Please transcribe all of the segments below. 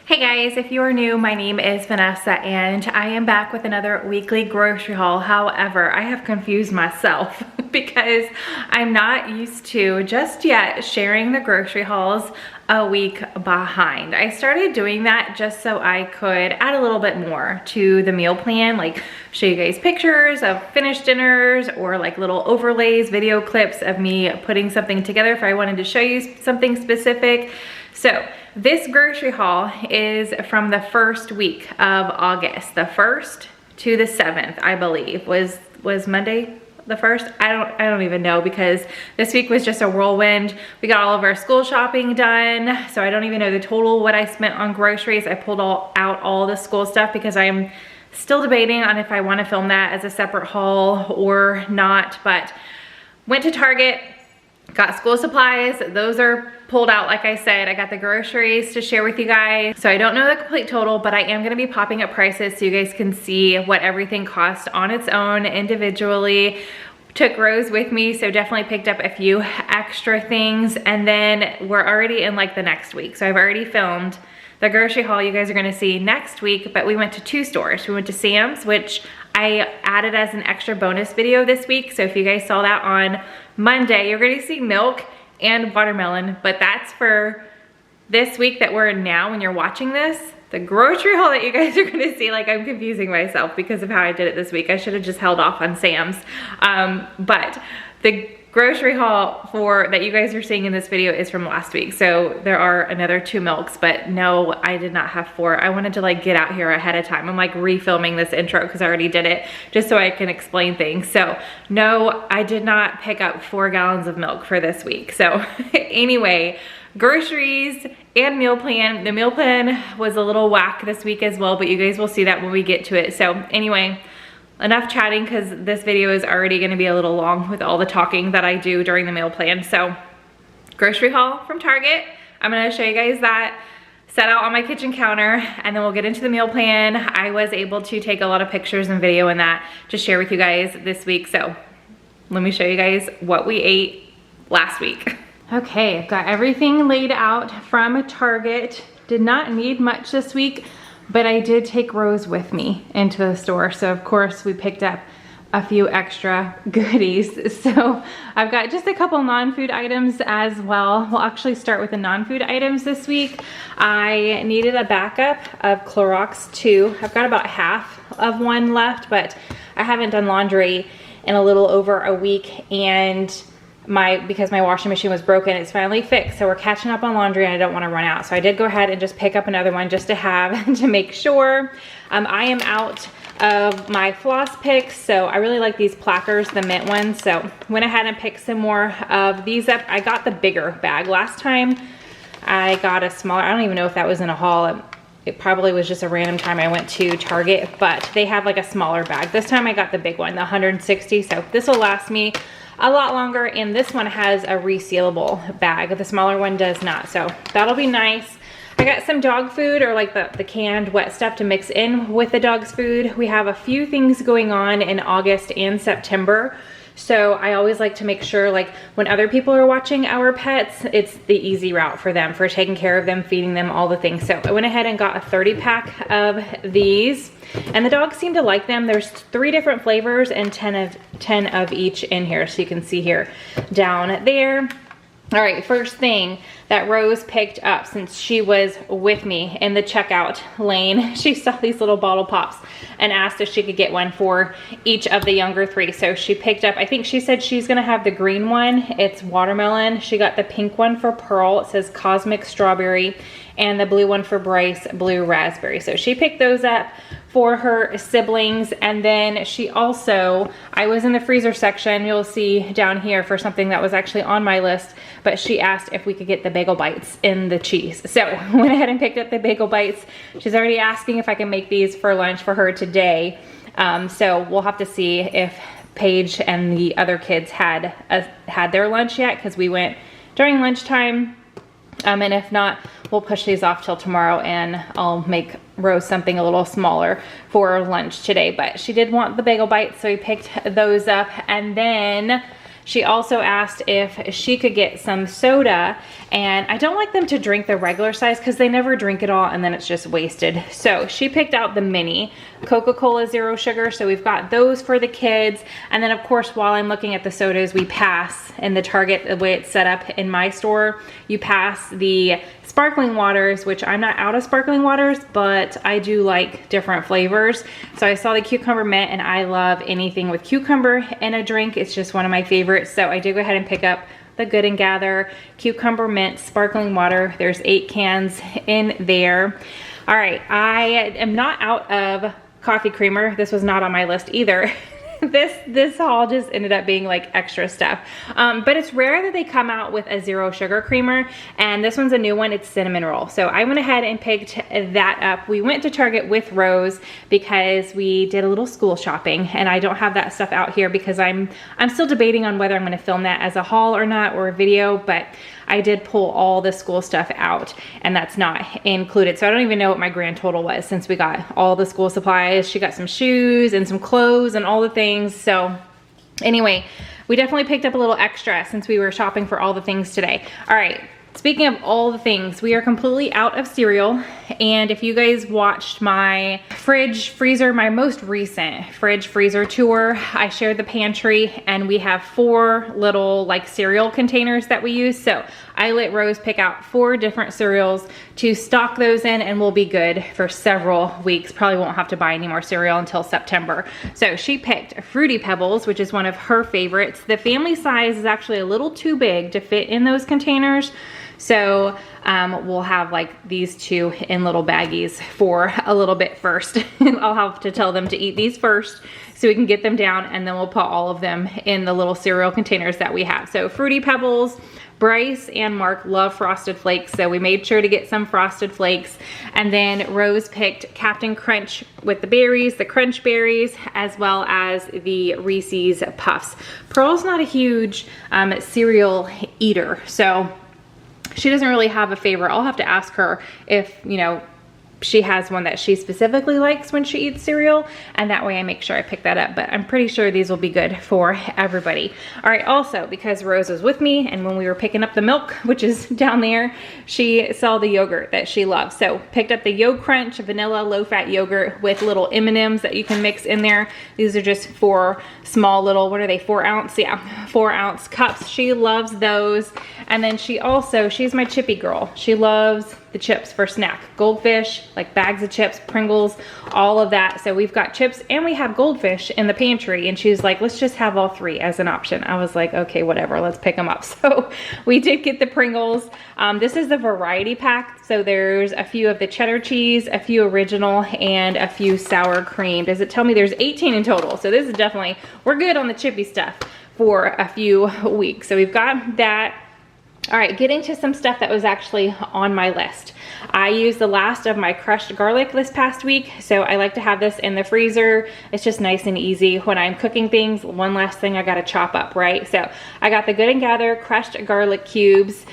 Hey guys, if you are new, my name is Vanessa and I am back with another weekly grocery haul. However, I have confused myself because I'm not used to just yet sharing the grocery hauls a week behind. I started doing that just so I could add a little bit more to the meal plan, like show you guys pictures of finished dinners or like little overlays, video clips of me putting something together if I wanted to show you something specific. So this grocery haul is from the first week of August. The 1st to the 7th, I believe, was Monday the 1st? I don't even know, because this week was just a whirlwind. We got all of our school shopping done, so I don't even know the total what I spent on groceries. I pulled out all the school stuff because I am still debating on if I want to film that as a separate haul or not, but went to Target, got school supplies. Those are pulled out, like I said. I got the groceries to share with you guys. So I don't know the complete total, but I am gonna be popping up prices so you guys can see what everything costs on its own individually. Took Rose with me, so definitely picked up a few extra things. And then we're already in like the next week. So I've already filmed the grocery haul you guys are gonna see next week, but we went to 2 stores. We went to Sam's, which I added as an extra bonus video this week. So if you guys saw that on Monday, you're gonna see milk and watermelon, but that's for this week that we're in now when you're watching this. The grocery haul that you guys are gonna see, like, I'm confusing myself because of how I did it this week. I should have just held off on Sam's. But the grocery haul that you guys are seeing in this video is from last week. So there are another 2 milks, but no, I did not have 4. I wanted to like get out here ahead of time. I'm like refilming this intro because I already did it just so I can explain things. So no, I did not pick up 4 gallons of milk for this week. So anyway, groceries and meal plan. The meal plan was a little whack this week as well, but you guys will see that when we get to it. So anyway, enough chatting because this video is already going to be a little long with all the talking that I do during the meal plan. So grocery haul from Target. I'm going to show you guys that set out on my kitchen counter, and then we'll get into the meal plan. I was able to take a lot of pictures and video in that to share with you guys this week. So let me show you guys what we ate last week. Okay, I've got everything laid out from Target. Did not need much this week, but I did take Rose with me into the store. So of course we picked up a few extra goodies. So I've got just a couple non-food items as well. We'll actually start with the non-food items this week. I needed a backup of Clorox 2. I've got about half of one left, but I haven't done laundry in a little over a week, and because my washing machine was broken, it's finally fixed. So we're catching up on laundry and I don't want to run out. So I did go ahead and just pick up another one just to have to make sure. I am out of my floss picks. So I really like these Plackers, the mint ones. So went ahead and picked some more of these up. I got the bigger bag. Last time I got a smaller, I don't even know if that was in a haul. It probably was just a random time I went to Target, but they have like a smaller bag. This time I got the big one, the 160. So this will last me a lot longer, and this one has a resealable bag. The smaller one does not, so that'll be nice. I got some dog food, or like the canned wet stuff to mix in with the dog's food. We have a few things going on in August and September, so I always like to make sure, like, when other people are watching our pets, it's the easy route for them, for taking care of them, feeding them, all the things. So I went ahead and got a 30-pack of these, and the dogs seem to like them. There's 3 different flavors and 10 of each in here, so you can see here down there. All right, first thing that Rose picked up, since she was with me in the checkout lane, she saw these little bottle pops and asked if she could get one for each of the younger 3. So she picked up, I think she said she's gonna have the green one. It's watermelon. She got the pink one for Pearl. It says Cosmic Strawberry, and the blue one for Bryce, Blue Raspberry. So she picked those up for her siblings. And then she also, I was in the freezer section, you'll see down here, for something that was actually on my list, but she asked if we could get the bagel bites in the cheese. So went ahead and picked up the bagel bites. She's already asking if I can make these for lunch for her today. So we'll have to see if Paige and the other kids had their lunch yet, because we went during lunchtime. And if not, we'll push these off till tomorrow, and I'll make Rose something a little smaller for lunch today. But she did want the bagel bites, so we picked those up. And then She also asked if she could get some soda, and I don't like them to drink the regular size because they never drink it all and then it's just wasted. So she picked out the mini Coca-Cola zero sugar. So we've got those for the kids. And then of course, while I'm looking at the sodas, we pass in the Target, the way it's set up in my store, you pass the sparkling waters, which I'm not out of sparkling waters, but I do like different flavors. So I saw the cucumber mint, and I love anything with cucumber in a drink. It's just one of my favorites. So I did go ahead and pick up the Good and Gather cucumber mint sparkling water. There's 8 cans in there. All right, I am not out of coffee creamer. This was not on my list either. This haul just ended up being like extra stuff. But it's rare that they come out with a zero sugar creamer, and this one's a new one. It's cinnamon roll. So I went ahead and picked that up. We went to Target with Rose because we did a little school shopping, and I don't have that stuff out here because I'm still debating on whether I'm gonna film that as a haul or not, or a video, but I did pull all the school stuff out, and that's not included. So I don't even know what my grand total was since we got all the school supplies. She got some shoes and some clothes and all the things. So anyway, we definitely picked up a little extra since we were shopping for all the things today. All right. Speaking of all the things, we are completely out of cereal. And if you guys watched my fridge freezer, my most recent fridge freezer tour, I shared the pantry, and we have 4 little like cereal containers that we use. So I let Rose pick out 4 different cereals to stock those in, and we'll be good for several weeks. Probably won't have to buy any more cereal until September. So she picked Fruity Pebbles, which is one of her favorites. The family size is actually a little too big to fit in those containers. So we'll have like these 2 in little baggies for a little bit first. I'll have to tell them to eat these first so we can get them down, and then we'll put all of them in the little cereal containers that we have. So Fruity Pebbles. Bryce and Mark love Frosted Flakes, so we made sure to get some Frosted Flakes. And then Rose picked Captain Crunch with the berries, the Crunch Berries, as well as the Reese's Puffs. Pearl's not a huge cereal eater, so she doesn't really have a favorite. I'll have to ask her if, you know, she has one that she specifically likes when she eats cereal, and that way I make sure I pick that up. But I'm pretty sure these will be good for everybody. All right, also because Rose was with me, and when we were picking up the milk, which is down there, she saw the yogurt that she loves. So picked up the Yo Crunch vanilla low-fat yogurt with little M&Ms that you can mix in there. These are just 4 small little, what are they, 4 ounce? Yeah, 4 ounce cups. She loves those. And then she's my chippy girl. She loves the chips for snack. Goldfish, like bags of chips, Pringles, all of that. So we've got chips and we have Goldfish in the pantry, and she's like, let's just have all 3 as an option. I was like, okay, whatever, let's pick them up. So we did get the Pringles. This is the variety pack. So there's a few of the cheddar cheese, a few original, and a few sour cream. Does it tell me there's 18 in total? So this is definitely, we're good on the chippy stuff for a few weeks. So we've got that. All right, getting to some stuff that was actually on my list. I used the last of my crushed garlic this past week, so I like to have this in the freezer. It's just nice and easy when I'm cooking things. One last thing I gotta chop up, right? So I got the Good and Gather crushed garlic cubes.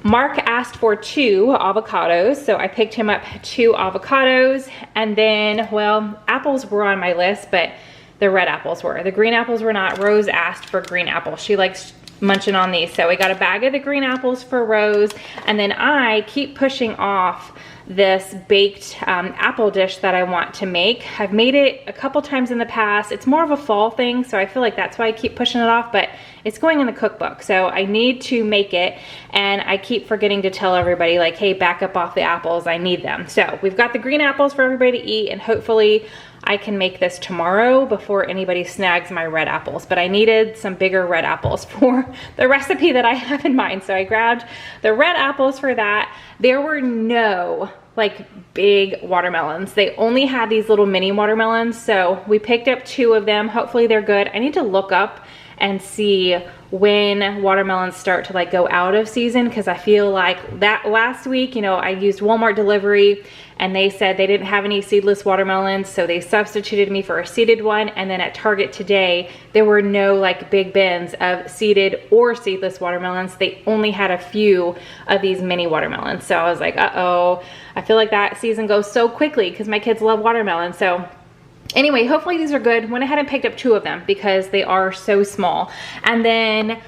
Mark asked for 2 avocados, so I picked him up 2 avocados. And then, well, apples were on my list, but the red apples were. The green apples were not. Rose asked for green apples. She likes munching on these. So we got a bag of the green apples for Rose, and then I keep pushing off this baked apple dish that I want to make. I've made it a couple times in the past. It's more of a fall thing, so I feel like that's why I keep pushing it off, but it's going in the cookbook, so I need to make it, and I keep forgetting to tell everybody, like, hey, back up off the apples, I need them. So we've got the green apples for everybody to eat, and hopefully I can make this tomorrow before anybody snags my red apples. But I needed some bigger red apples for the recipe that I have in mind. So I grabbed the red apples for that. There were no like big watermelons. They only had these little mini watermelons. So we picked up 2 of them. Hopefully they're good. I need to look up and see when watermelons start to like go out of season, because I feel like that last week, you know, I used Walmart delivery and they said they didn't have any seedless watermelons, so they substituted me for a seeded one. And then at Target today, there were no like big bins of seeded or seedless watermelons. They only had a few of these mini watermelons. So I was like, uh-oh, I feel like that season goes so quickly because my kids love watermelon. So Anyway, hopefully these are good. Went ahead and picked up 2 of them because they are so small. And then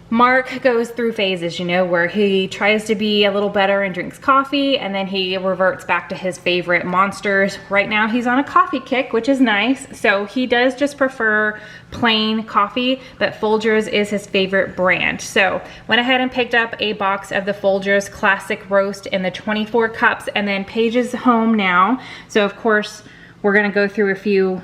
Mark goes through phases, you know, where he tries to be a little better and drinks coffee, and then he reverts back to his favorite Monsters. Right now he's on a coffee kick, which is nice. So he does just prefer plain coffee, but Folgers is his favorite brand. So went ahead and picked up a box of the Folgers Classic Roast in the 24 cups, and then Paige is home now. So of course, we're gonna go through a few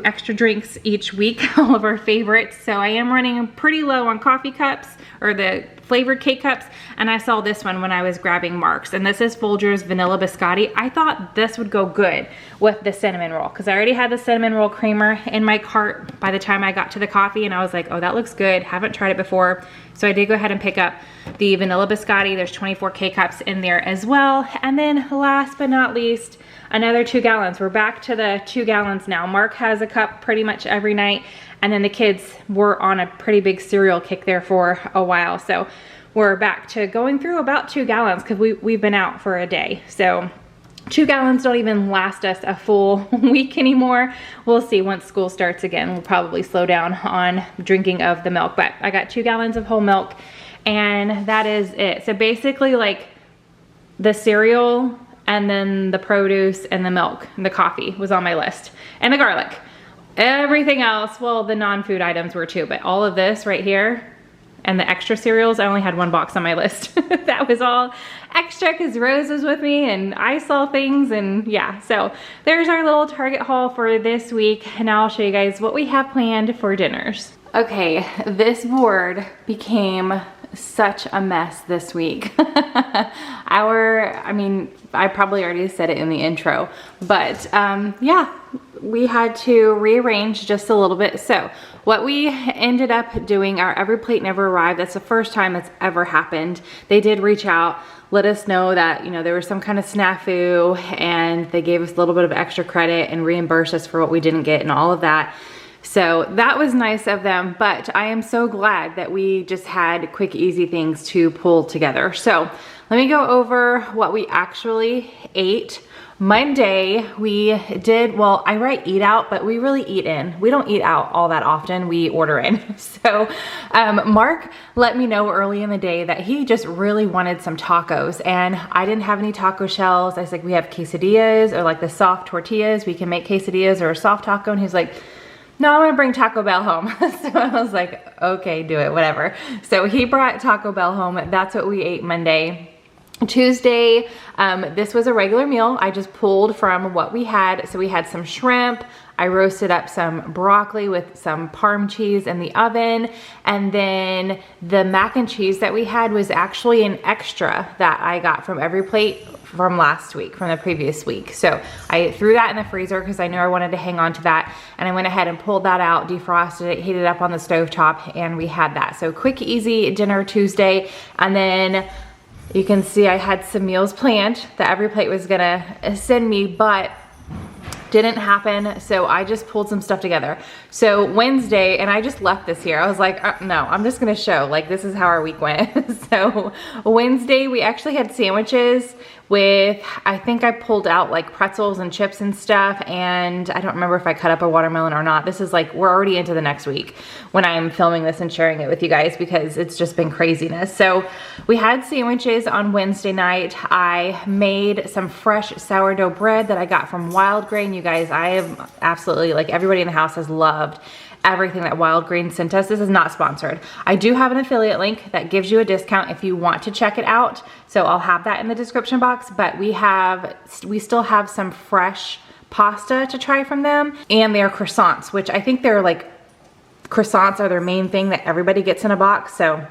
extra drinks each week, all of our favorites. So I am running pretty low on coffee cups, or the flavored K-Cups, and I saw this one when I was grabbing Mark's, and this is Folgers Vanilla Biscotti. I thought this would go good with the cinnamon roll, because I already had the cinnamon roll creamer in my cart by the time I got to the coffee, and I was like, oh, that looks good. Haven't tried it before. So I did go ahead and pick up the Vanilla Biscotti. There's 24 K-Cups in there as well. And then last but not least, another 2 gallons. We're back to the 2 gallons now. Mark has a cup pretty much every night, and then the kids were on a pretty big cereal kick there for a while. So we're back to going through about 2 gallons because we've been out for a day. So 2 gallons don't even last us a full week anymore. We'll see once school starts again. We'll probably slow down on drinking of the milk, but I got 2 gallons of whole milk, and that is it. So basically, like, the cereal and then the produce and the milk and the coffee was on my list, and the garlic. Everything else, well, the non-food items were too, but all of this right here and the extra cereals, I only had 1 box on my list. That was all extra because Rose was with me and I saw things, and yeah. So there's our little Target haul for this week. And now I'll show you guys what we have planned for dinners. Okay, this board became such a mess this week. I probably already said it in the intro, but yeah, we had to rearrange just a little bit. So what we ended up doing, our Every Plate Never Arrived. That's the first time it's ever happened. They did reach out, let us know that, you know, there was some kind of snafu, and they gave us a little bit of extra credit and reimbursed us for what we didn't get and all of that. So that was nice of them, but I am so glad that we just had quick, easy things to pull together. So let me go over what we actually ate. Monday, we did, well, I write eat out, but we really eat in. We don't eat out all that often, we order in. So Mark let me know early in the day that he just really wanted some tacos, and I didn't have any taco shells. I was like, we have quesadillas, or like the soft tortillas. We can make quesadillas or a soft taco, and he's like, no, I'm gonna bring Taco Bell home. So I was like, okay, do it, whatever. So he brought Taco Bell home. That's what we ate Monday. Tuesday, this was a regular meal. I just pulled from what we had. So we had some shrimp. I roasted up some broccoli with some Parm cheese in the oven. And then the mac and cheese that we had was actually an extra that I got from Every Plate from last week, from the previous week. So I threw that in the freezer because I knew I wanted to hang on to that. And I went ahead and pulled that out, defrosted it, heated it up on the stovetop, and we had that. So quick, easy dinner Tuesday. And then you can see I had some meals planned that Every Plate was gonna send me, but didn't happen. So I just pulled some stuff together. So Wednesday, and I just left this here. I was like, no, I'm just gonna show, like, this is how our week went. So Wednesday, we actually had sandwiches with, I think I pulled out like pretzels and chips and stuff, and I don't remember if I cut up a watermelon or not. This is like, we're already into the next week when I'm filming this and sharing it with you guys because it's just been craziness. So we had sandwiches on Wednesday night. I made some fresh sourdough bread that I got from Wild Grain. You guys, I have absolutely, like, everybody in the house has loved everything that Wild Grain sent us. This is not sponsored. I do have an affiliate link that gives you a discount if you want to check it out. So I'll have that in the description box, but we still have some fresh pasta to try from them, and their croissants, which I think they're like, croissants are their main thing that everybody gets in a box. So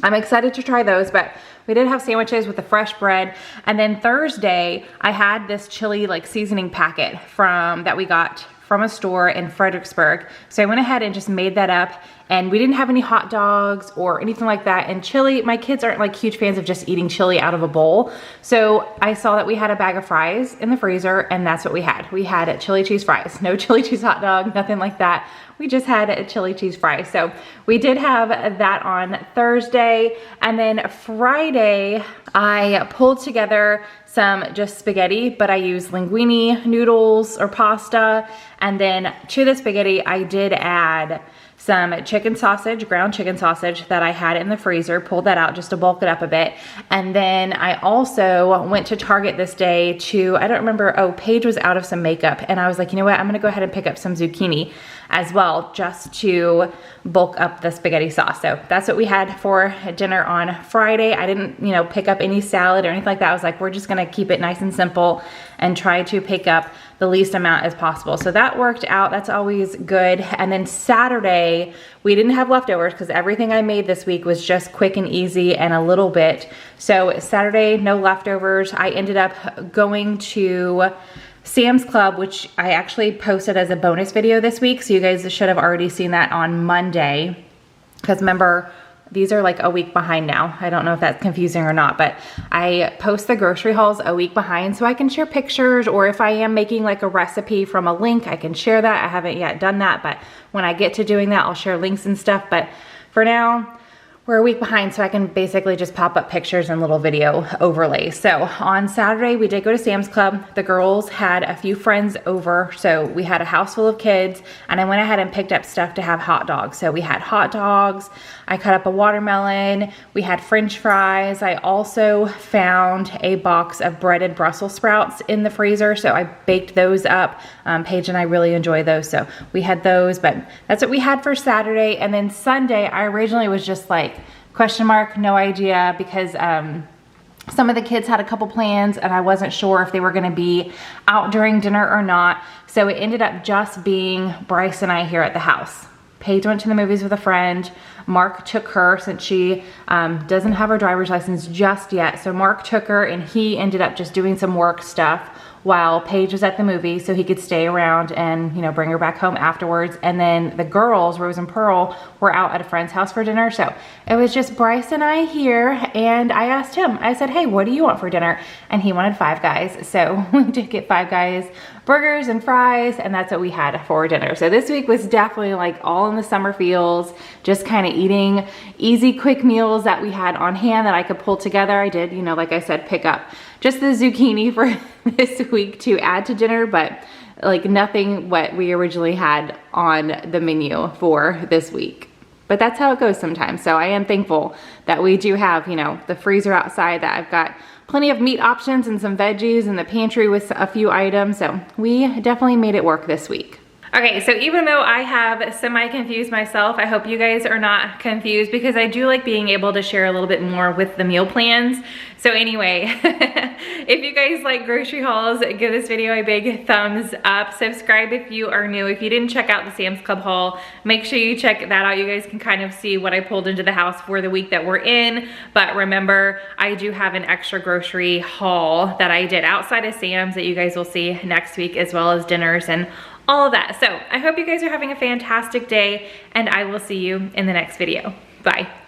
I'm excited to try those, but we did have sandwiches with the fresh bread. And then Thursday, I had this chili like seasoning packet that we got from a store in Fredericksburg. So I went ahead and just made that up, and we didn't have any hot dogs or anything like that. And chili, my kids aren't like huge fans of just eating chili out of a bowl. So I saw that we had a bag of fries in the freezer, and that's what we had. We had chili cheese fries, no chili cheese hot dog, nothing like that. We just had a chili cheese fry. So we did have that on Thursday. And then Friday, I pulled together some just spaghetti, but I used linguine noodles or pasta. And then to the spaghetti, I did add some chicken sausage, ground chicken sausage that I had in the freezer, pulled that out just to bulk it up a bit. And then I also went to Target this day to, I don't remember, oh, Paige was out of some makeup. And I was like, you know what, I'm gonna go ahead and pick up some zucchini as well, just to bulk up the spaghetti sauce. So that's what we had for dinner on Friday. I didn't, you know, pick up any salad or anything like that. I was like, we're just gonna keep it nice and simple and try to pick up the least amount as possible. So that worked out, that's always good. And then Saturday, we didn't have leftovers because everything I made this week was just quick and easy and a little bit. So Saturday, no leftovers. I ended up going to Sam's Club, which I actually posted as a bonus video this week. So you guys should have already seen that on Monday. Because remember, these are like a week behind now. I don't know if that's confusing or not, but I post the grocery hauls a week behind so I can share pictures, or if I am making like a recipe from a link, I can share that. I haven't yet done that, but when I get to doing that, I'll share links and stuff. But for now, we're a week behind, so I can basically just pop up pictures and little video overlays. So on Saturday, we did go to Sam's Club. The girls had a few friends over, so we had a house full of kids, and I went ahead and picked up stuff to have hot dogs. So we had hot dogs, I cut up a watermelon, we had French fries. I also found a box of breaded Brussels sprouts in the freezer, so I baked those up. Paige and I really enjoy those, so we had those, but that's what we had for Saturday. And then Sunday, I originally was just like, question mark, no idea, because some of the kids had a couple plans and I wasn't sure if they were gonna be out during dinner or not. So it ended up just being Bryce and I here at the house. Paige went to the movies with a friend. Mark took her, since she doesn't have her driver's license just yet. So Mark took her and he ended up just doing some work stuff while Paige was at the movie, so he could stay around and, you know, bring her back home afterwards. And then the girls, Rose and Pearl, were out at a friend's house for dinner. So it was just Bryce and I here, and I asked him, I said, hey, what do you want for dinner? And he wanted Five Guys. So we did get Five Guys burgers and fries, and that's what we had for dinner. So this week was definitely like all in the summer feels, just kind of eating easy, quick meals that we had on hand that I could pull together. I did, you know, like I said, pick up just the zucchini for this week to add to dinner, but like nothing what we originally had on the menu for this week. But that's how it goes sometimes. So I am thankful that we do have, you know, the freezer outside, that I've got plenty of meat options and some veggies in the pantry with a few items. So we definitely made it work this week. Okay, so even though I have semi-confused myself, I hope you guys are not confused, because I do like being able to share a little bit more with the meal plans. So anyway, if you guys like grocery hauls, give this video a big thumbs up. Subscribe if you are new. If you didn't check out the Sam's Club haul, make sure you check that out. You guys can kind of see what I pulled into the house for the week that we're in. But remember, I do have an extra grocery haul that I did outside of Sam's that you guys will see next week, as well as dinners and all of that. So I hope you guys are having a fantastic day, and I will see you in the next video. Bye.